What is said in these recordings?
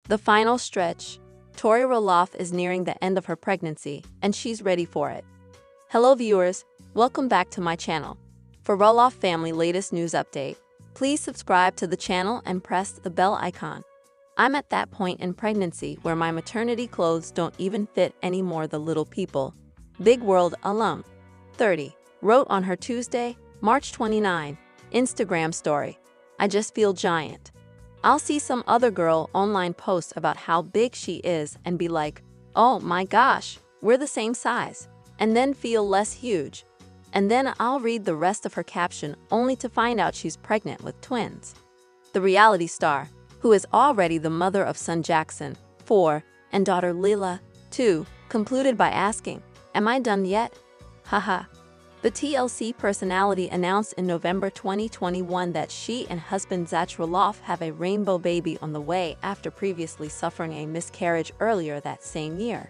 The final stretch. Tori Roloff is nearing the end of her pregnancy, and she's ready for it. Hello viewers, welcome back to my channel. For Roloff family latest news update, please subscribe to the channel and press the bell icon. I'm at that point in pregnancy where my maternity clothes don't even fit anymore. The little people. Big World alum, 30, wrote on her Tuesday, March 29, Instagram story. I just feel giant. I'll see some other girl online post about how big she is and be like, oh my gosh, we're the same size, and then feel less huge. And then I'll read the rest of her caption only to find out she's pregnant with twins. The reality star, who is already the mother of son Jackson, 4, and daughter Lila, 2, concluded by asking, am I done yet? Haha. The TLC personality announced in November 2021 that she and husband Zach Roloff have a rainbow baby on the way after previously suffering a miscarriage earlier that same year.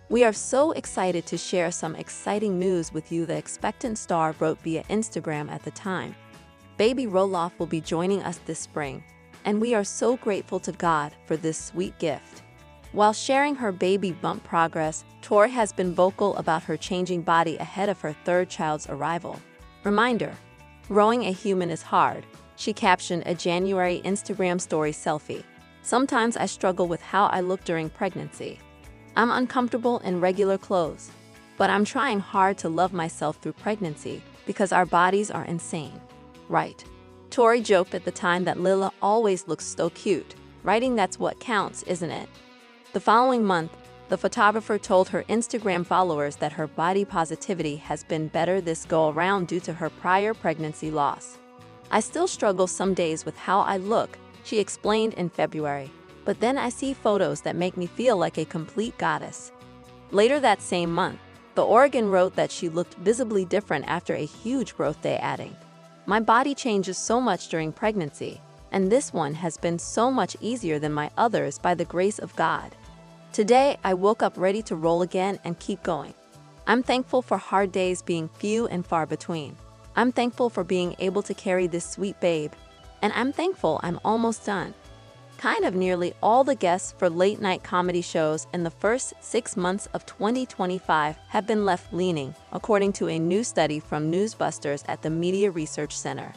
We are so excited to share some exciting news with you, the expectant star wrote via Instagram at the time. Baby Roloff will be joining us this spring, and we are so grateful to God for this sweet gift. While sharing her baby bump progress, Tori has been vocal about her changing body ahead of her third child's arrival. Reminder: growing a human is hard, she captioned a January Instagram story selfie. Sometimes I struggle with how I look during pregnancy. I'm uncomfortable in regular clothes, but I'm trying hard to love myself through pregnancy because our bodies are insane. Right. Tori joked at the time that Lila always looks so cute, writing that's what counts, isn't it? The following month, the photographer told her Instagram followers that her body positivity has been better this go-around due to her prior pregnancy loss. I still struggle some days with how I look, she explained in February, but then I see photos that make me feel like a complete goddess. Later that same month, the Oregon wrote that she looked visibly different after a huge birthday, adding, my body changes so much during pregnancy, and this one has been so much easier than my others by the grace of God. Today, I woke up ready to roll again and keep going. I'm thankful for hard days being few and far between. I'm thankful for being able to carry this sweet babe. And I'm thankful I'm almost done. Kind of nearly all the guests for late-night comedy shows in the first 6 months of 2025 have been left-leaning, according to a new study from Newsbusters at the Media Research Center.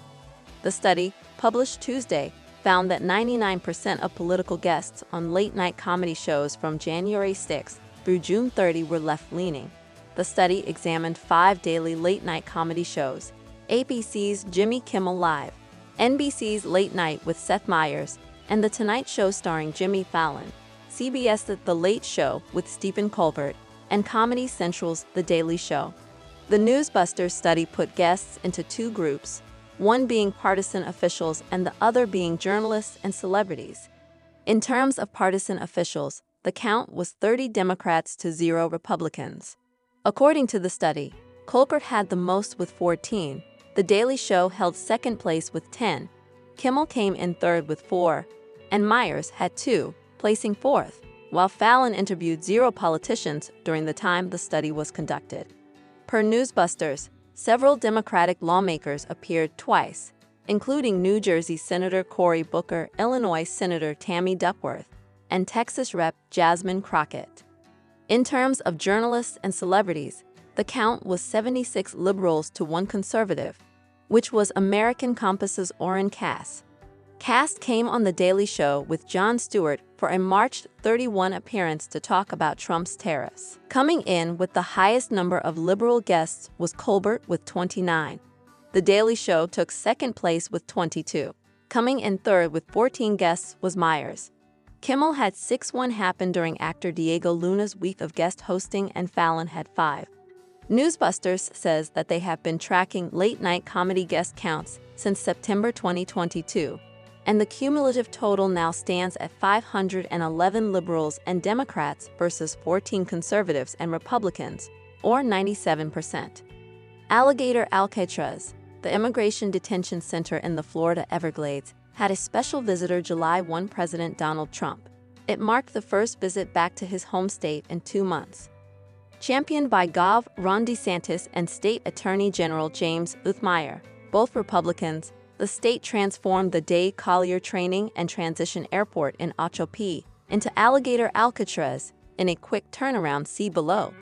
The study, published Tuesday, found that 99% of political guests on late-night comedy shows from January 6 through June 30 were left-leaning. The study examined 5 daily late-night comedy shows: ABC's Jimmy Kimmel Live, NBC's Late Night with Seth Meyers, and The Tonight Show starring Jimmy Fallon, CBS's The Late Show with Stephen Colbert, and Comedy Central's The Daily Show. The Newsbusters study put guests into 2 groups, one being partisan officials and the other being journalists and celebrities. In terms of partisan officials, the count was 30 Democrats to 0 Republicans. According to the study, Colbert had the most with 14, The Daily Show held second place with 10, Kimmel came in third with 4, and Meyers had 2, placing fourth, while Fallon interviewed 0 politicians during the time the study was conducted. Per Newsbusters, several Democratic lawmakers appeared twice, including New Jersey Senator Cory Booker, Illinois Senator Tammy Duckworth, and Texas Rep. Jasmine Crockett. In terms of journalists and celebrities, the count was 76 liberals to 1 conservative, which was American Compass's Orrin Cass. Cass came on The Daily Show with Jon Stewart for a March 31 appearance to talk about Trump's tariffs. Coming in with the highest number of liberal guests was Colbert with 29. The Daily Show took second place with 22. Coming in third with 14 guests was Meyers. Kimmel had 6. One happened during actor Diego Luna's week of guest hosting, and Fallon had 5. Newsbusters says that they have been tracking late-night comedy guest counts since September 2022. And the cumulative total now stands at 511 liberals and Democrats versus 14 conservatives and Republicans, or 97%. Alligator Alcatraz, the immigration detention center in the Florida Everglades, had a special visitor July 1, President Donald Trump. It marked the first visit back to his home state in 2 months. Championed by Gov. Ron DeSantis and State Attorney General James Uthmeier, both Republicans, the state transformed the Dade Collier Training and Transition Airport in Ocho P into Alligator Alcatraz in a quick turnaround. See below.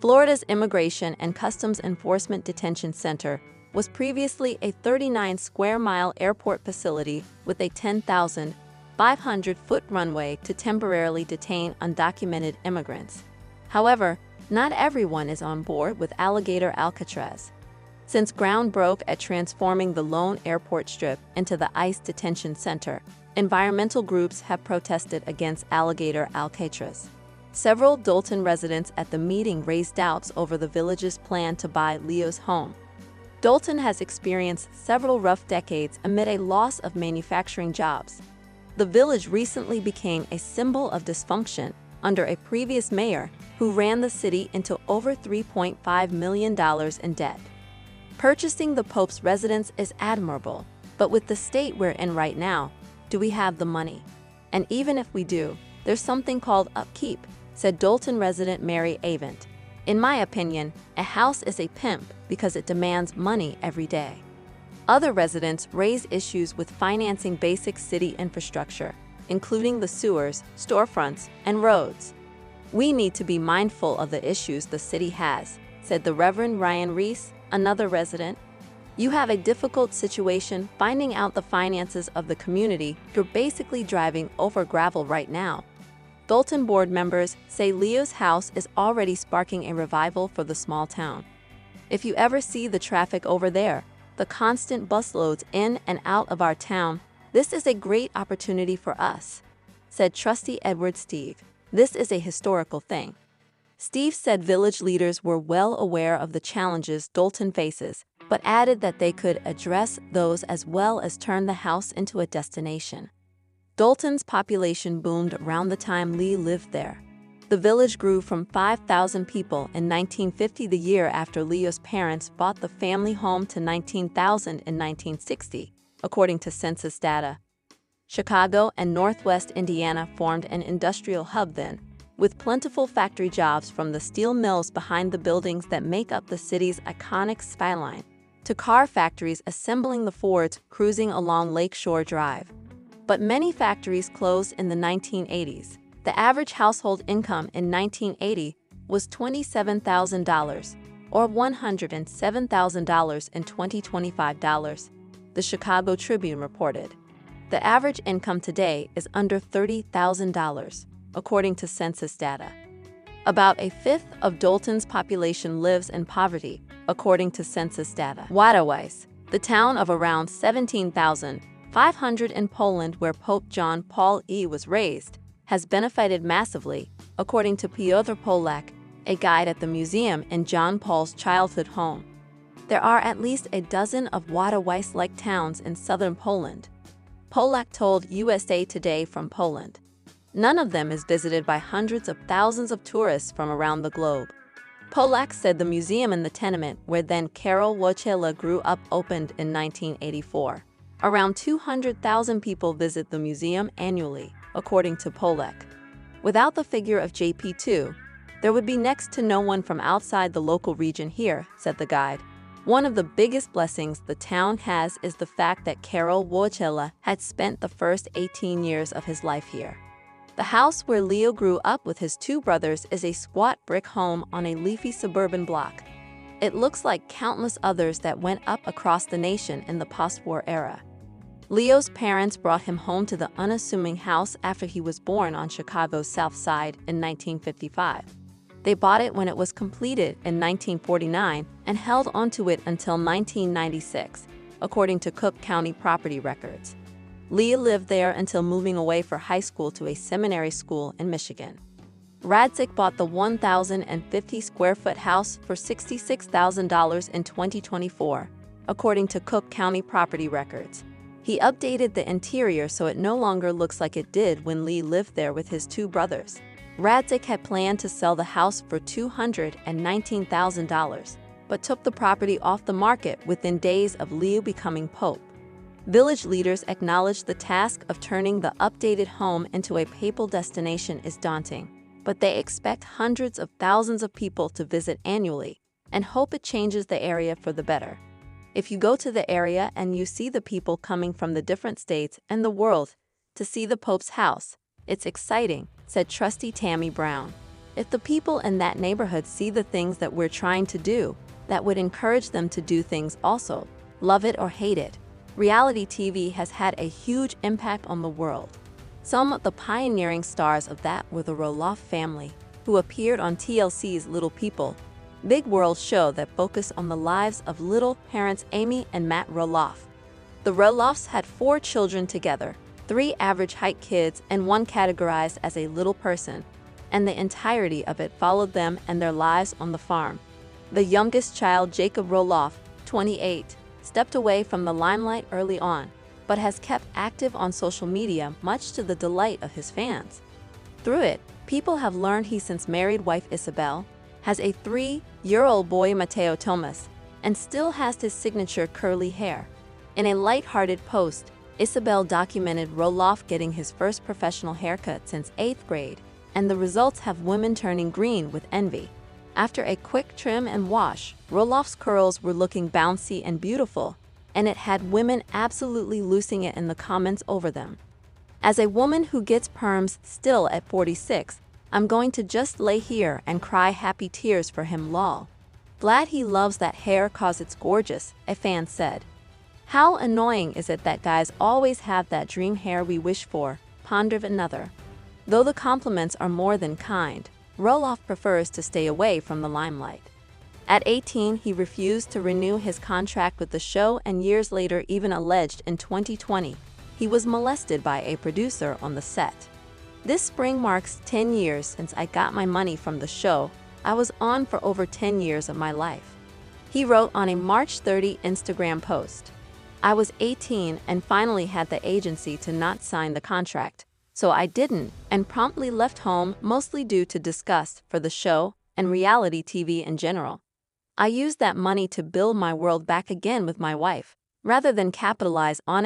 Florida's Immigration and Customs Enforcement Detention Center was previously a 39-square-mile airport facility with a 10,500-foot runway to temporarily detain undocumented immigrants. However, not everyone is on board with Alligator Alcatraz. Since ground broke at transforming the lone airport strip into the ICE detention center, environmental groups have protested against Alligator Alcatraz. Several Dolton residents at the meeting raised doubts over the village's plan to buy Leo's home. Dolton has experienced several rough decades amid a loss of manufacturing jobs. The village recently became a symbol of dysfunction under a previous mayor who ran the city into over $3.5 million in debt. Purchasing the Pope's residence is admirable, but with the state we're in right now, do we have the money? And even if we do, there's something called upkeep, said Dolton resident Mary Avent. In my opinion, a house is a pimp because it demands money every day. Other residents raise issues with financing basic city infrastructure, including the sewers, storefronts, and roads. We need to be mindful of the issues the city has, said the Reverend Ryan Reese, another resident. You have a difficult situation finding out the finances of the community. You're basically driving over gravel right now. Dolton board members say Leo's house is already sparking a revival for the small town. If you ever see the traffic over there, the constant busloads in and out of our town, this is a great opportunity for us, said Trustee Edward Steve. This is a historical thing. Steve said village leaders were well aware of the challenges Dolton faces, but added that they could address those as well as turn the house into a destination. Dolton's population boomed around the time Lee lived there. The village grew from 5,000 people in 1950, the year after Leo's parents bought the family home, to 19,000 in 1960, according to census data. Chicago and Northwest Indiana formed an industrial hub then, with plentiful factory jobs from the steel mills behind the buildings that make up the city's iconic skyline, to car factories assembling the Fords cruising along Lakeshore Drive. But many factories closed in the 1980s. The average household income in 1980 was $27,000, or $107,000 in 2025 dollars, the Chicago Tribune reported. The average income today is under $30,000, according to census data. About a fifth of Dolton's population lives in poverty, according to census data. Waterwise, the town of around 17,500 in Poland, where Pope John Paul II was raised, has benefited massively, according to Piotr Polak, a guide at the museum in John Paul's childhood home. There are at least a dozen of Waterwise-like towns in southern Poland. Polak told USA Today from Poland. None of them is visited by hundreds of thousands of tourists from around the globe. Polak said the museum in the tenement where then Karol Wojtyla grew up opened in 1984. Around 200,000 people visit the museum annually, according to Polak. Without the figure of JP2, there would be next to no one from outside the local region here, said the guide. One of the biggest blessings the town has is the fact that Karol Wojtyla had spent the first 18 years of his life here. The house where Leo grew up with his two brothers is a squat brick home on a leafy suburban block. It looks like countless others that went up across the nation in the post-war era. Leo's parents brought him home to the unassuming house after he was born on Chicago's South Side in 1955. They bought it when it was completed in 1949 and held onto it until 1996, according to Cook County property records. Leo lived there until moving away for high school to a seminary school in Michigan. Radzik bought the 1,050-square-foot house for $66,000 in 2024, according to Cook County property records. He updated the interior so it no longer looks like it did when Lee lived there with his two brothers. Radzik had planned to sell the house for $219,000, but took the property off the market within days of Leo becoming pope. Village leaders acknowledged the task of turning the updated home into a papal destination is daunting, but they expect hundreds of thousands of people to visit annually and hope it changes the area for the better. If you go to the area and you see the people coming from the different states and the world to see the Pope's house, It's exciting, said trusty Tammy Brown. If the people in that neighborhood see the things that we're trying to do, that would encourage them to do things also, love it or hate it. Reality TV has had a huge impact on the world. Some of the pioneering stars of that were the Roloff family, who appeared on TLC's Little People, big world show that focused on the lives of little parents Amy and Matt Roloff. The Roloffs had 4 children together, 3 average height kids and 1 categorized as a little person, and the entirety of it followed them and their lives on the farm. The youngest child, Jacob Roloff, 28, stepped away from the limelight early on, but has kept active on social media much to the delight of his fans. Through it, people have learned he since married wife Isabel, has a 3-year-old boy Mateo Thomas, and still has his signature curly hair. In a light-hearted post, Isabel documented Roloff getting his first professional haircut since 8th grade, and the results have women turning green with envy. After a quick trim and wash, Roloff's curls were looking bouncy and beautiful, and it had women absolutely losing it in the comments over them. As a woman who gets perms still at 46, I'm going to just lay here and cry happy tears for him lol. Glad he loves that hair cause it's gorgeous, a fan said. How annoying is it that guys always have that dream hair we wish for, pondered another. Though the compliments are more than kind, Roloff prefers to stay away from the limelight. At 18, he refused to renew his contract with the show and years later even alleged in 2020 he was molested by a producer on the set. This spring marks 10 years since I got my money from the show. I was on for over 10 years of my life. He wrote on a March 30 Instagram post. I was 18 and finally had the agency to not sign the contract, so I didn't and promptly left home mostly due to disgust for the show and reality TV in general. I used that money to build my world back again with my wife, rather than capitalize on it